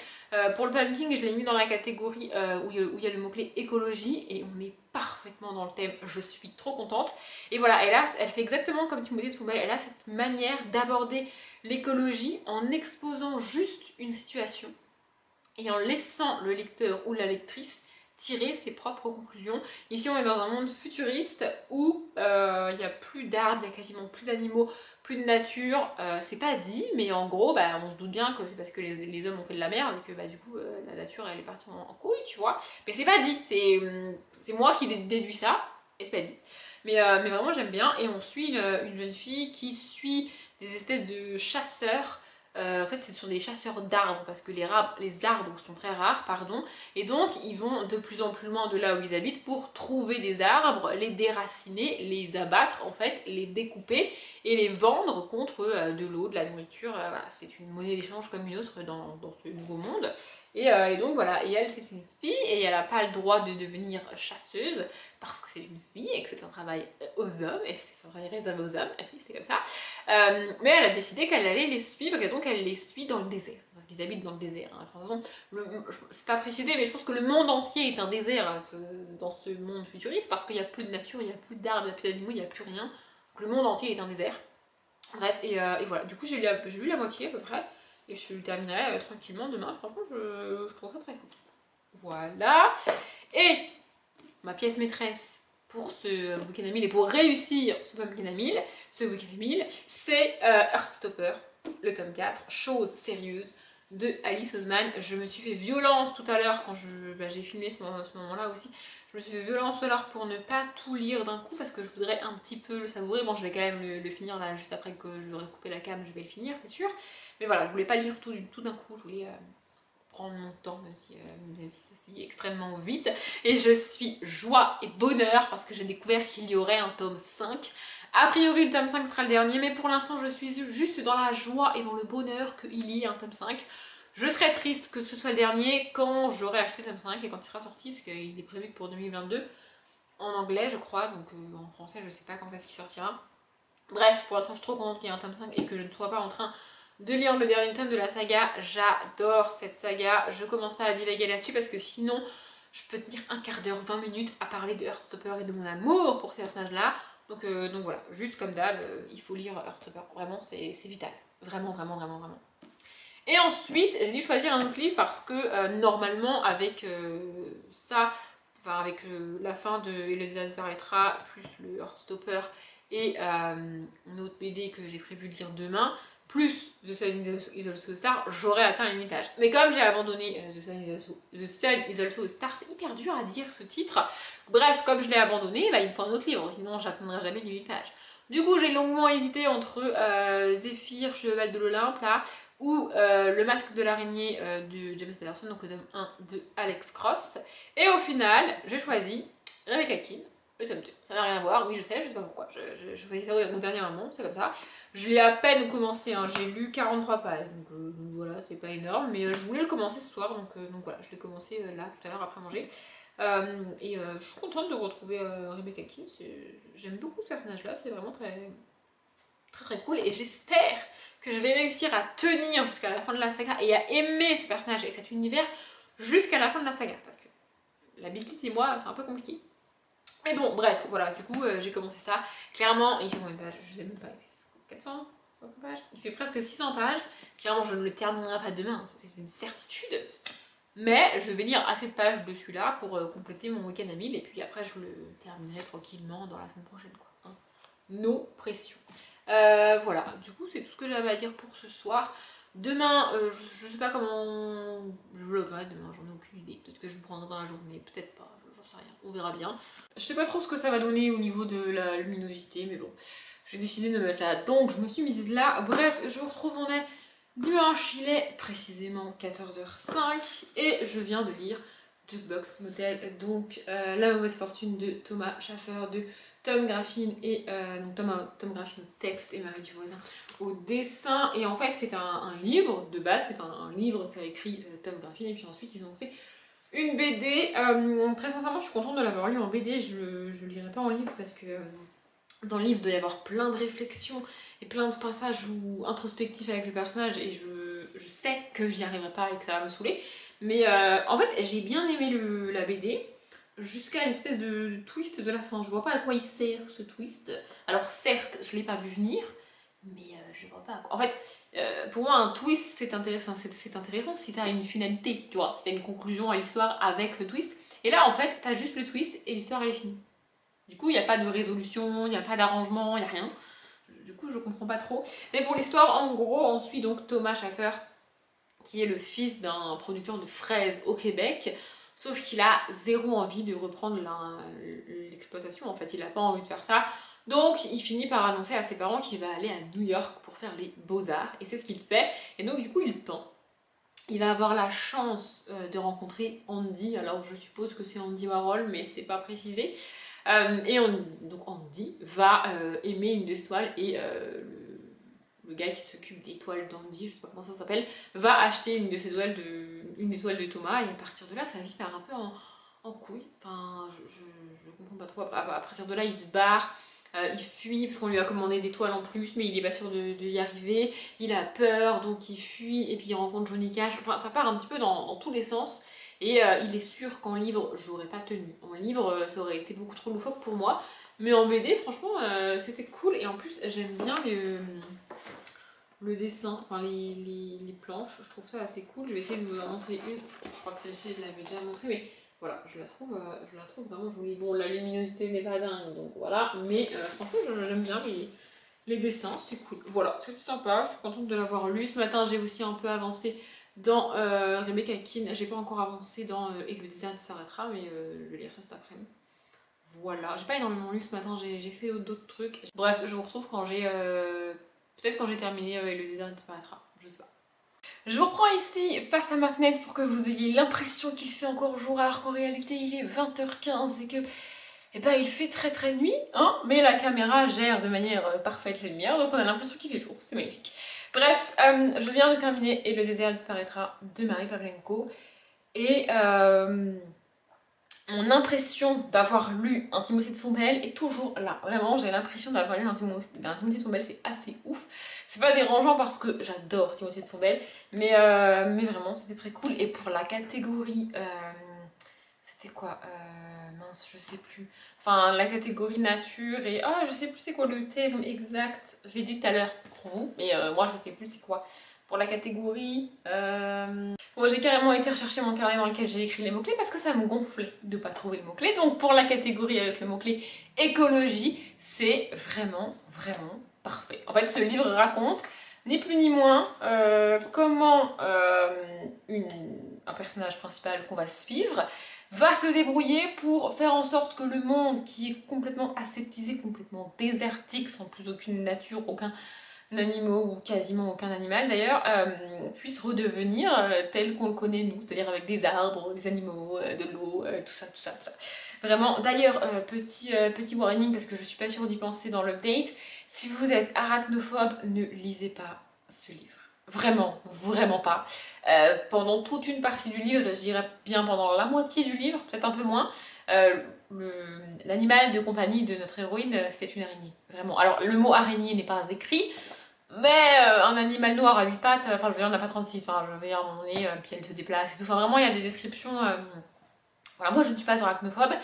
Pour le Pumpkin, je l'ai mis dans la catégorie où il y a le mot-clé écologie, et on est parfaitement dans le thème, je suis trop contente. Et voilà, elle fait exactement comme Timothée de Fombelle, elle a cette manière d'aborder l'écologie en exposant juste une situation et en laissant le lecteur ou la lectrice tirer ses propres conclusions. Ici on est dans un monde futuriste où il n'y a plus d'arbres, il n'y a quasiment plus d'animaux, plus de nature, c'est pas dit, mais en gros on se doute bien que c'est parce que les hommes ont fait de la merde et que du coup la nature elle est partie en couille, tu vois, mais c'est pas dit, c'est moi qui déduis ça, et c'est pas dit. Mais vraiment j'aime bien, et on suit une jeune fille qui suit des espèces de chasseurs En fait, ce sont des chasseurs d'arbres parce que les arbres sont très rares, pardon, et donc ils vont de plus en plus loin de là où ils habitent pour trouver des arbres, les déraciner, les abattre en fait, les découper et les vendre contre de l'eau, de la nourriture. Voilà, c'est une monnaie d'échange comme une autre dans ce nouveau monde. Et donc voilà, et elle c'est une fille et elle n'a pas le droit de devenir chasseuse parce que c'est une fille et que c'est un travail aux hommes, et c'est un travail réservé aux hommes, c'est comme ça. Mais elle a décidé qu'elle allait les suivre et donc elle les suit dans le désert, parce qu'ils habitent dans le désert. Hein. De toute façon, c'est pas précisé, mais je pense que le monde entier est un désert hein, dans ce monde futuriste parce qu'il n'y a plus de nature, il n'y a plus d'arbres, il n'y a plus d'animaux, il n'y a plus rien. Donc le monde entier est un désert. Bref, et voilà, du coup j'ai lu la moitié à peu près. Et je le terminerai tranquillement demain. Franchement, je trouve ça très cool. Voilà. Et ma pièce maîtresse pour ce week-end à 1000 et pour réussir ce week-end à 1000, c'est Heartstopper, le tome 4, chose sérieuse de Alice Oseman. Je me suis fait violence tout à l'heure quand j'ai filmé ce moment-là aussi. Je me suis fait violence tout à l'heure pour ne pas tout lire d'un coup parce que je voudrais un petit peu le savourer. Bon, je vais quand même le finir là, juste après que je l'aurai coupé la cam, je vais le finir, c'est sûr. Mais voilà, je voulais pas lire tout d'un coup, je voulais prendre mon temps, même si ça se lit extrêmement vite. Et je suis joie et bonheur parce que j'ai découvert qu'il y aurait un tome 5. A priori, le tome 5 sera le dernier, mais pour l'instant, je suis juste dans la joie et dans le bonheur qu'il y ait un tome 5. Je serais triste que ce soit le dernier quand j'aurai acheté le tome 5 et quand il sera sorti, parce qu'il est prévu que pour 2022, en anglais, je crois, donc en français, je sais pas quand est-ce qu'il sortira. Bref, pour l'instant, je suis trop contente qu'il y ait un tome 5 et que je ne sois pas en train de lire le dernier tome de la saga. J'adore cette saga. Je commence pas à divaguer là-dessus parce que sinon je peux tenir un quart d'heure, 20 minutes à parler de Heartstopper et de mon amour pour ces personnages-là. Donc voilà, juste comme d'hab, il faut lire Heartstopper. Vraiment, c'est vital. Vraiment, vraiment, vraiment, vraiment. Et ensuite, j'ai dû choisir un autre livre parce que normalement, avec ça, enfin avec la fin de Elisa Sbarletra, plus le Heartstopper et une autre BD que j'ai prévu de lire demain, plus The Sun is also a Star, j'aurais atteint les 1000 pages. Mais comme j'ai abandonné The Sun is also a Star, c'est hyper dur à dire ce titre. Bref, comme je l'ai abandonné, bah, il me faut un autre livre, sinon j'atteindrai jamais les 1000 pages. Du coup, j'ai longuement hésité entre Zéphyr, Cheval de l'Olympe, là, ou Le Masque de l'araignée de James Patterson, donc le tome 1 de Alex Cross. Et au final, j'ai choisi Rebecca Keane, le tome 2. Ça n'a rien à voir, oui je sais pas pourquoi. Je choisis ça au dernier moment, c'est comme ça. Je l'ai à peine commencé, hein. J'ai lu 43 pages, donc voilà, c'est pas énorme, mais je voulais le commencer ce soir, donc voilà, je l'ai commencé là tout à l'heure après manger. Je suis contente de retrouver Rebecca Keane, j'aime beaucoup ce personnage-là, c'est vraiment très, très très cool, et j'espère que je vais réussir à tenir jusqu'à la fin de la saga et à aimer ce personnage et cet univers jusqu'à la fin de la saga, parce que la Big et moi, c'est un peu compliqué. Mais bon, bref, voilà, du coup, j'ai commencé ça. Clairement, il fait combien de pages? Je sais même pas, il fait 400, 500 pages? Il fait presque 600 pages. Clairement, je ne le terminerai pas demain, c'est une certitude. Mais je vais lire assez de pages dessus là pour compléter mon week-end à 1000 et puis après, je le terminerai tranquillement dans la semaine prochaine, quoi. Hein. No pression. Voilà, du coup, c'est tout ce que j'avais à dire pour ce soir. Demain, je sais pas comment je vloggerai demain, j'en ai aucune idée. Peut-être que je me prendrai dans la journée, peut-être pas, j'en sais rien, on verra bien. Je sais pas trop ce que ça va donner au niveau de la luminosité, mais bon, j'ai décidé de me mettre là, donc je me suis mise là. Bref, je vous retrouve, on est dimanche, il est précisément 14h05 et je viens de lire Jukebox Motel, donc La mauvaise fortune de Thomas Schaffer, de Tom Graffin et donc Tom Graffin au texte et Marie Duvoisin au dessin. Et en fait, c'est un livre de base, c'est un livre qu'a écrit Tom Graffin, et puis ensuite ils ont fait une BD. Très sincèrement, je suis contente de l'avoir lu en BD. Je le lirai pas en livre parce que dans le livre, il doit y avoir plein de réflexions et plein de passages introspectifs avec le personnage, et je sais que j'y arriverai pas et que ça va me saouler. Mais en fait, j'ai bien aimé la BD. Jusqu'à l'espèce de twist de la fin. Je vois pas à quoi il sert ce twist. Alors certes, je l'ai pas vu venir, mais je vois pas à quoi. En fait, pour moi, un twist, c'est intéressant. C'est intéressant si t'as une finalité, tu vois, si t'as une conclusion à l'histoire avec le twist. Et là, en fait, t'as juste le twist et l'histoire, elle est finie. Du coup, il n'y a pas de résolution, il n'y a pas d'arrangement, il n'y a rien. Du coup, je comprends pas trop. Mais pour l'histoire, en gros, on suit donc Thomas Schaffer, qui est le fils d'un producteur de fraises au Québec. Sauf qu'il a zéro envie de reprendre l'exploitation, en fait, il n'a pas envie de faire ça. Donc il finit par annoncer à ses parents qu'il va aller à New York pour faire les beaux-arts, et c'est ce qu'il fait. Et donc il va avoir la chance de rencontrer Andy. Alors je suppose que c'est Andy Warhol, mais c'est pas précisé. Donc Andy va aimer une des étoiles et le gars qui s'occupe des toiles d'Andy, je sais pas comment ça s'appelle, va acheter une étoile de Thomas, et à partir de là sa vie part un peu en couille. Enfin, je comprends pas trop. À partir de là, il se barre. Il fuit parce qu'on lui a commandé des toiles en plus, mais il est pas sûr de y arriver. Il a peur, donc il fuit, et puis il rencontre Johnny Cash. Enfin, ça part un petit peu dans tous les sens. Et il est sûr qu'en livre, j'aurais pas tenu. En livre, ça aurait été beaucoup trop loufoque pour moi. Mais en BD, franchement, c'était cool. Et en plus, j'aime bien le dessin, enfin les planches. Je trouve ça assez cool. Je vais essayer de vous en montrer une. Je crois que celle-ci, je l'avais déjà montrée, mais voilà, je la trouve vraiment jolie. Bon, la luminosité n'est pas dingue, donc voilà. Mais franchement, j'aime bien les dessins, c'est cool. Voilà, c'est tout sympa. Je suis contente de l'avoir lu. Ce matin, j'ai aussi un peu avancé dans Rebecca Keane. J'ai pas encore avancé dans Et le désert disparaîtra, mais je vais lire ça cet après-midi. Voilà, j'ai pas énormément lu ce matin, j'ai fait d'autres trucs. Bref, je vous retrouve quand j'ai... peut-être quand j'ai terminé Et le désert disparaîtra, je sais pas. Je vous reprends ici face à ma fenêtre pour que vous ayez l'impression qu'il fait encore jour alors qu'en réalité il est 20h15 et que eh ben, il fait très très nuit, hein, mais la caméra gère de manière parfaite les lumières, donc on a l'impression qu'il fait jour, c'est magnifique. Bref, je viens de terminer Et le désert disparaîtra de Marie Pavlenko, et mon impression d'avoir lu Intimité de Fombelle est toujours là. Vraiment, j'ai l'impression d'avoir lu Intimité de Fombelle, c'est assez ouf. C'est pas dérangeant parce que j'adore Timothée de Fombelle, mais vraiment, c'était très cool. Et pour la catégorie... c'était quoi mince, je sais plus. Enfin, la catégorie nature et... Ah, je sais plus c'est quoi le terme exact. Je l'ai dit tout à l'heure pour vous, mais moi, je sais plus c'est quoi. Pour la catégorie... Bon, j'ai carrément été rechercher mon carnet dans lequel j'ai écrit les mots-clés parce que ça me gonflait de pas trouver le mot-clé. Donc pour la catégorie avec le mot-clé écologie, c'est vraiment, vraiment parfait. En fait, ce livre raconte, ni plus ni moins, comment un personnage principal qu'on va suivre va se débrouiller pour faire en sorte que le monde qui est complètement aseptisé, complètement désertique, sans plus aucune nature, aucun animaux ou quasiment aucun animal d'ailleurs puisse redevenir tel qu'on le connaît nous, c'est-à-dire avec des arbres, des animaux, de l'eau, tout ça, tout ça, tout ça. Vraiment, d'ailleurs, petit warning parce que je suis pas sûre d'y penser dans l'update, si vous êtes arachnophobe, ne lisez pas ce livre. Vraiment, vraiment pas. Pendant toute une partie du livre, je dirais bien pendant la moitié du livre, peut-être un peu moins, l'animal de compagnie de notre héroïne, c'est une araignée. Vraiment. Alors, le mot araignée n'est pas écrit, mais un animal noir à 8 pattes, enfin je veux dire, on n'a pas 36, enfin je veux dire, à un moment donné, puis elle se déplace et tout. Enfin vraiment, il y a des descriptions. Voilà, moi je ne suis pas arachnophobe,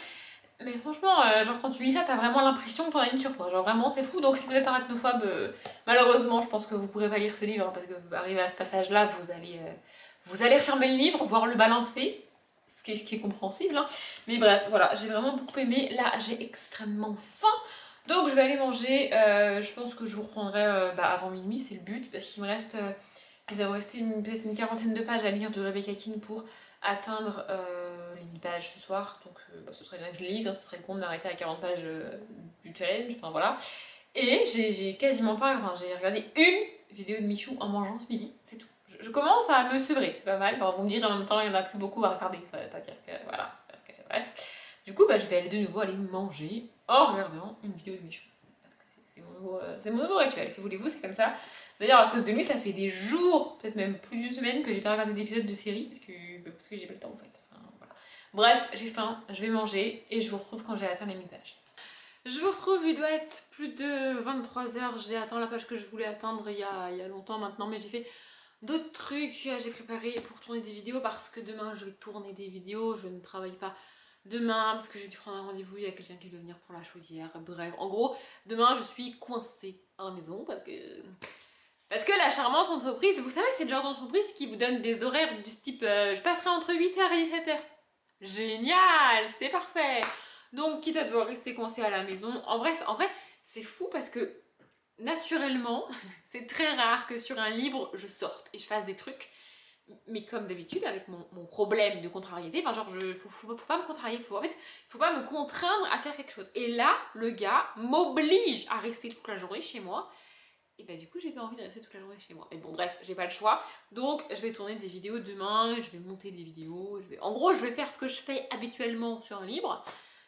mais franchement, genre quand tu lis ça, t'as vraiment l'impression que t'en as une sur toi. Genre vraiment, c'est fou. Donc si vous êtes arachnophobe, malheureusement, je pense que vous pourrez pas lire ce livre, hein, parce que arrivé à ce passage-là, vous allez refermer le livre, voire le balancer. Ce qui est compréhensible, hein. Mais bref, voilà, j'ai vraiment beaucoup aimé. Là, j'ai extrêmement faim. Donc je vais aller manger, je pense que je vous reprendrai avant minuit, c'est le but, parce qu'il me reste, il doit me rester peut-être une quarantaine de pages à lire de Rebecca Keane pour atteindre les 1000 pages ce soir, donc ce serait bien que je les lise, hein, ce serait con de m'arrêter à 40 pages du challenge, enfin voilà. Et j'ai quasiment pas, enfin j'ai regardé une vidéo de Michou en mangeant ce midi, c'est tout. Je commence à me sevrer, c'est pas mal, vous me direz en même temps, il y en a plus beaucoup à regarder, ça veut pas dire que, voilà, bref. Du coup, je vais de nouveau aller manger en regardant une vidéo de Michou. Parce que c'est mon nouveau rituel, que voulez-vous, c'est comme ça. D'ailleurs, à cause de lui, ça fait des jours, peut-être même plus d'une semaine, que j'ai pas regardé d'épisodes de série, parce que j'ai pas le temps en fait. Enfin, voilà. Bref, j'ai faim, je vais manger, et je vous retrouve quand j'ai atteint les 1000 pages. Je vous retrouve, il doit être plus de 23h, j'ai atteint la page que je voulais atteindre il y a longtemps maintenant, mais j'ai fait d'autres trucs, j'ai préparé pour tourner des vidéos, parce que demain je vais tourner des vidéos, je ne travaille pas demain parce que j'ai dû prendre un rendez-vous, il y a quelqu'un qui veut venir pour la chaudière, bref, en gros, demain je suis coincée à la maison parce que la charmante entreprise, vous savez, c'est le genre d'entreprise qui vous donne des horaires du type je passerai entre 8h et 17h. Génial, c'est parfait. Donc quitte à devoir rester coincée à la maison, en vrai c'est fou parce que naturellement, c'est très rare que sur un livre je sorte et je fasse des trucs. Mais comme d'habitude, avec mon problème de contrariété, enfin genre, faut pas me contrarier, faut pas me contraindre à faire quelque chose. Et là, le gars m'oblige à rester toute la journée chez moi. Et bah du coup j'ai pas envie de rester toute la journée chez moi. Mais bon bref, j'ai pas le choix. Donc je vais tourner des vidéos demain, je vais monter des vidéos, en gros je vais faire ce que je fais habituellement sur un livre.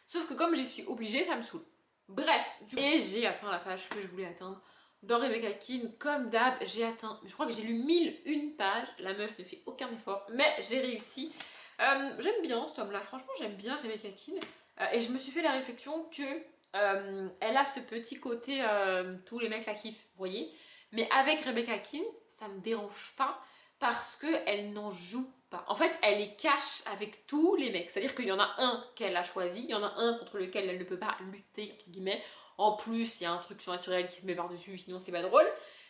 Sauf que comme j'y suis obligée, ça me saoule. Bref, et j'ai atteint la page que je voulais atteindre. Dans Rebecca Keane, comme d'hab, j'ai atteint, je crois que j'ai lu 1001 pages. La meuf ne fait aucun effort, mais j'ai réussi. J'aime bien ce tome-là, franchement j'aime bien Rebecca Keane. Et je me suis fait la réflexion que elle a ce petit côté tous les mecs la kiffent, vous voyez. Mais avec Rebecca Keane, ça me dérange pas parce qu'elle n'en joue pas. En fait, elle les cache avec tous les mecs. C'est-à-dire qu'il y en a un qu'elle a choisi, il y en a un contre lequel elle ne peut pas lutter, entre guillemets. En plus, il y a un truc surnaturel qui se met par-dessus, sinon c'est pas drôle.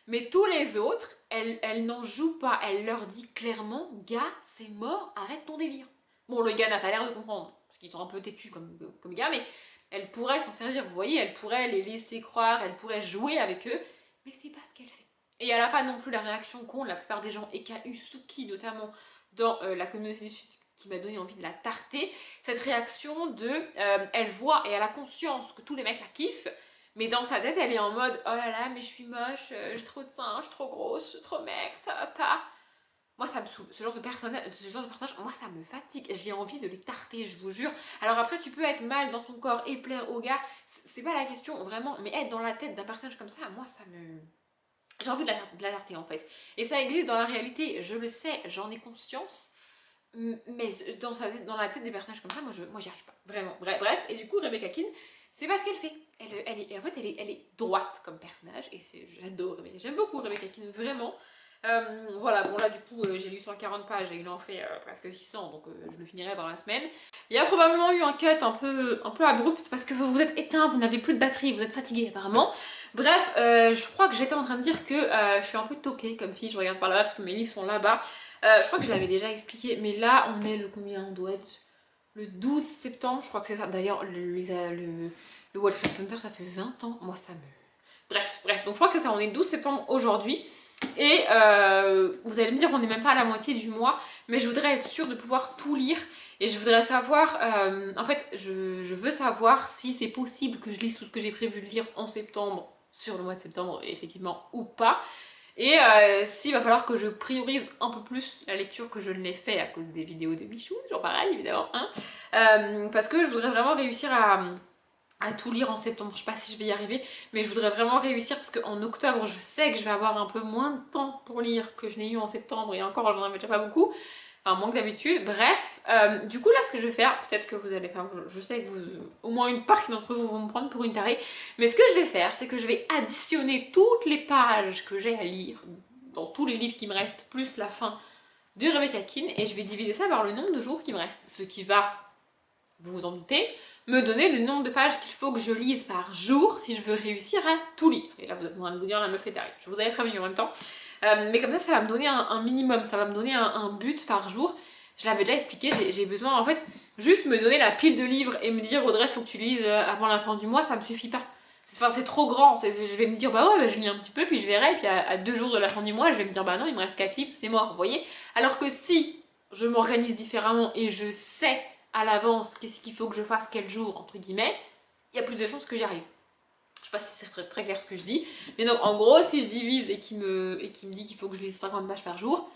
Mais tous les autres, elle n'en joue pas. Elle leur dit clairement, gars, c'est mort, arrête ton délire. Bon, le gars n'a pas l'air de comprendre, parce qu'ils sont un peu têtus comme gars, mais elle pourrait s'en servir, vous voyez, elle pourrait les laisser croire, elle pourrait jouer avec eux, mais c'est pas ce qu'elle fait. Et elle n'a pas non plus la réaction qu'ont la plupart des gens, et qu'a eu Suki notamment dans la communauté du Sud, qui m'a donné envie de la tarter, cette réaction de, elle voit et elle a conscience que tous les mecs la kiffent, mais dans sa tête elle est en mode, oh là là, mais je suis moche, j'ai trop de seins, je suis trop grosse, je suis trop maigre, ça va pas. Moi ça me saoule, ce genre de personnage, moi ça me fatigue, j'ai envie de les tarter, je vous jure. Alors après tu peux être mal dans ton corps et plaire aux gars, c'est pas la question vraiment, mais être dans la tête d'un personnage comme ça, moi ça me... J'ai envie de la tarter en fait. Et ça existe dans la réalité, je le sais, j'en ai conscience, mais dans la tête des personnages comme ça, moi j'y arrive pas, vraiment. Bref, et du coup Rebecca Keane, c'est pas ce qu'elle fait. Elle est droite comme personnage, et j'adore Rebecca, j'aime beaucoup Rebecca Keane, vraiment. Voilà, bon là du coup j'ai lu 140 pages et il en fait presque 600, donc je le finirai dans la semaine. Il y a probablement eu un cut un peu abrupt parce que vous vous êtes éteint, vous n'avez plus de batterie, vous êtes fatigué apparemment. Bref, je crois que j'étais en train de dire que je suis un peu toquée comme fille, je regarde par là-bas parce que mes livres sont là-bas. Je crois que je l'avais déjà expliqué, mais là on est le combien, on doit être le 12 septembre, je crois que c'est ça. D'ailleurs le World Trade Center ça fait 20 ans, moi ça me... Bref, donc je crois que c'est ça, on est le 12 septembre aujourd'hui. Et vous allez me dire on n'est même pas à la moitié du mois, mais je voudrais être sûre de pouvoir tout lire et je voudrais savoir, en fait je veux savoir si c'est possible que je lise tout ce que j'ai prévu de lire en septembre, sur le mois de septembre effectivement ou pas, et s'il va falloir que je priorise un peu plus la lecture que je ne l'ai fait à cause des vidéos de Michou, toujours pareil évidemment, hein, parce que je voudrais vraiment réussir à tout lire en septembre, je sais pas si je vais y arriver, mais je voudrais vraiment réussir parce qu'en octobre je sais que je vais avoir un peu moins de temps pour lire que je n'ai eu en septembre, et encore j'en avais déjà pas beaucoup, enfin moins que d'habitude. Bref, du coup là ce que je vais faire, peut-être que vous allez faire, je sais que au moins une partie d'entre vous vont me prendre pour une tarée, mais ce que je vais faire c'est que je vais additionner toutes les pages que j'ai à lire dans tous les livres qui me restent, plus la fin de Rebecca Keane, et je vais diviser ça par le nombre de jours qui me restent, ce qui va, vous vous en doutez, me donner le nombre de pages qu'il faut que je lise par jour si je veux réussir à tout lire. Et là vous êtes en train de vous dire la meuf est tarée, je vous avais prévenu en même temps. Mais comme ça va me donner un minimum, ça va me donner un but par jour. Je l'avais déjà expliqué, j'ai besoin en fait, juste me donner la pile de livres et me dire Audrey faut que tu lises avant la fin du mois, ça me suffit pas. Enfin c'est trop grand, je vais me dire bah ouais bah, je lis un petit peu puis je verrai, et puis à 2 jours de la fin du mois je vais me dire bah non il me reste 4 livres, c'est mort, vous voyez. Alors que si je m'organise différemment et je sais à l'avance qu'est-ce qu'il faut que je fasse quel jour, entre guillemets, il y a plus de chances que j'y arrive. Je sais pas si c'est très clair ce que je dis, mais donc en gros, si je divise et qu'il me dit qu'il faut que je lise 50 pages par jour,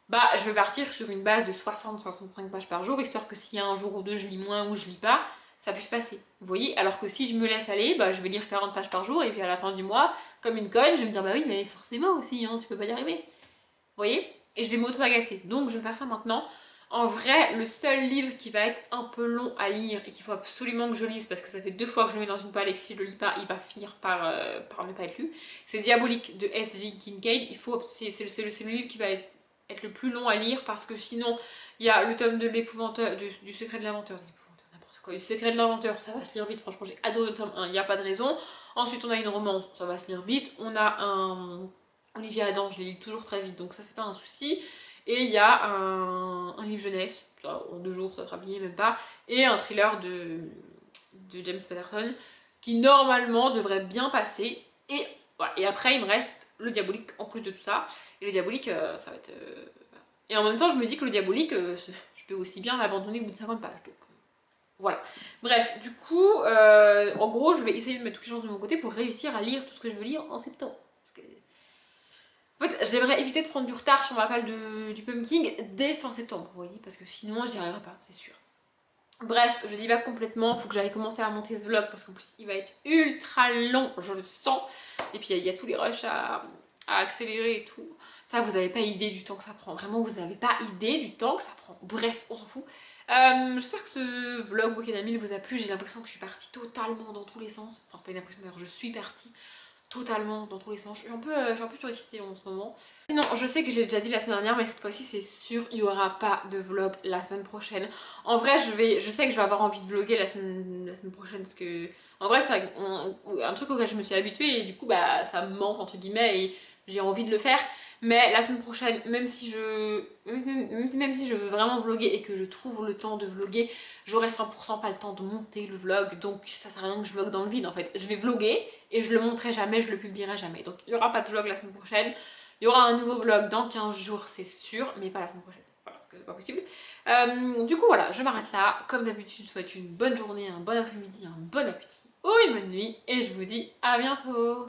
bah je vais partir sur une base de 60-65 pages par jour, histoire que s'il y a un jour ou deux je lis moins ou je lis pas, ça puisse passer. Vous voyez, alors que si je me laisse aller, bah je vais lire 40 pages par jour, et puis à la fin du mois, comme une conne, je vais me dire bah oui, mais forcément aussi, hein, tu peux pas y arriver. Vous voyez? Et je vais m'auto-agacer. Donc je vais faire ça maintenant. En vrai, le seul livre qui va être un peu long à lire et qu'il faut absolument que je lise, parce que ça fait 2 fois que je le mets dans une palle et que si je le lis pas, il va finir par ne pas être lu, c'est Diabolique de S.J. Kincaid. C'est le livre qui va être le plus long à lire, parce que sinon, il y a le tome de l'épouvanteur, du secret de l'inventeur, n'importe quoi, du secret de l'inventeur, ça va se lire vite, franchement j'ai adoré le tome 1, il n'y a pas de raison. Ensuite on a une romance, ça va se lire vite. On a un Olivia Adam, je les lis toujours très vite, donc ça c'est pas un souci. Et il y a un livre jeunesse, ça, en 2 jours ça va être plié, même pas, et un thriller de James Patterson qui normalement devrait bien passer. Et, voilà. Et après il me reste le Diabolique en plus de tout ça, et le Diabolique ça va être... Et en même temps je me dis que le Diabolique je peux aussi bien l'abandonner au bout de 50 pages, donc voilà. Bref, du coup en gros je vais essayer de mettre toutes les chances de mon côté pour réussir à lire tout ce que je veux lire en septembre. En fait, j'aimerais éviter de prendre du retard sur ma palle du pumpkin dès fin septembre, vous voyez, parce que sinon j'y arriverai pas, c'est sûr. Bref, je dis pas complètement, faut que j'aille commencer à monter ce vlog parce qu'en plus il va être ultra long, je le sens. Et puis il y a tous les rushs à accélérer et tout. Ça, vous avez pas idée du temps que ça prend. Vraiment, vous avez pas idée du temps que ça prend. Bref, on s'en fout. J'espère que ce vlog Week-end à 1000 vous a plu. J'ai l'impression que je suis partie totalement dans tous les sens. Enfin, c'est pas une impression, d'ailleurs, je suis partie totalement dans tous les sens. Je suis un peu surexcitée en ce moment. Sinon, je sais que je l'ai déjà dit la semaine dernière, mais cette fois-ci, c'est sûr, il n'y aura pas de vlog la semaine prochaine. En vrai, je sais que je vais avoir envie de vlogger la semaine prochaine parce que, en vrai, c'est un truc auquel je me suis habituée et du coup, bah, ça me manque entre guillemets et j'ai envie de le faire. Mais la semaine prochaine, même si je veux vraiment vlogger et que je trouve le temps de vlogger, j'aurai 100% pas le temps de monter le vlog, donc ça sert à rien que je vlog dans le vide en fait. Je vais vlogger et je le montrerai jamais, je le publierai jamais. Donc il n'y aura pas de vlog la semaine prochaine. Il y aura un nouveau vlog dans 15 jours, c'est sûr, mais pas la semaine prochaine. Voilà, parce que c'est pas possible. Du coup voilà, je m'arrête là. Comme d'habitude, je vous souhaite une bonne journée, un bon après-midi, un bon appétit ou une bonne nuit. Et je vous dis à bientôt.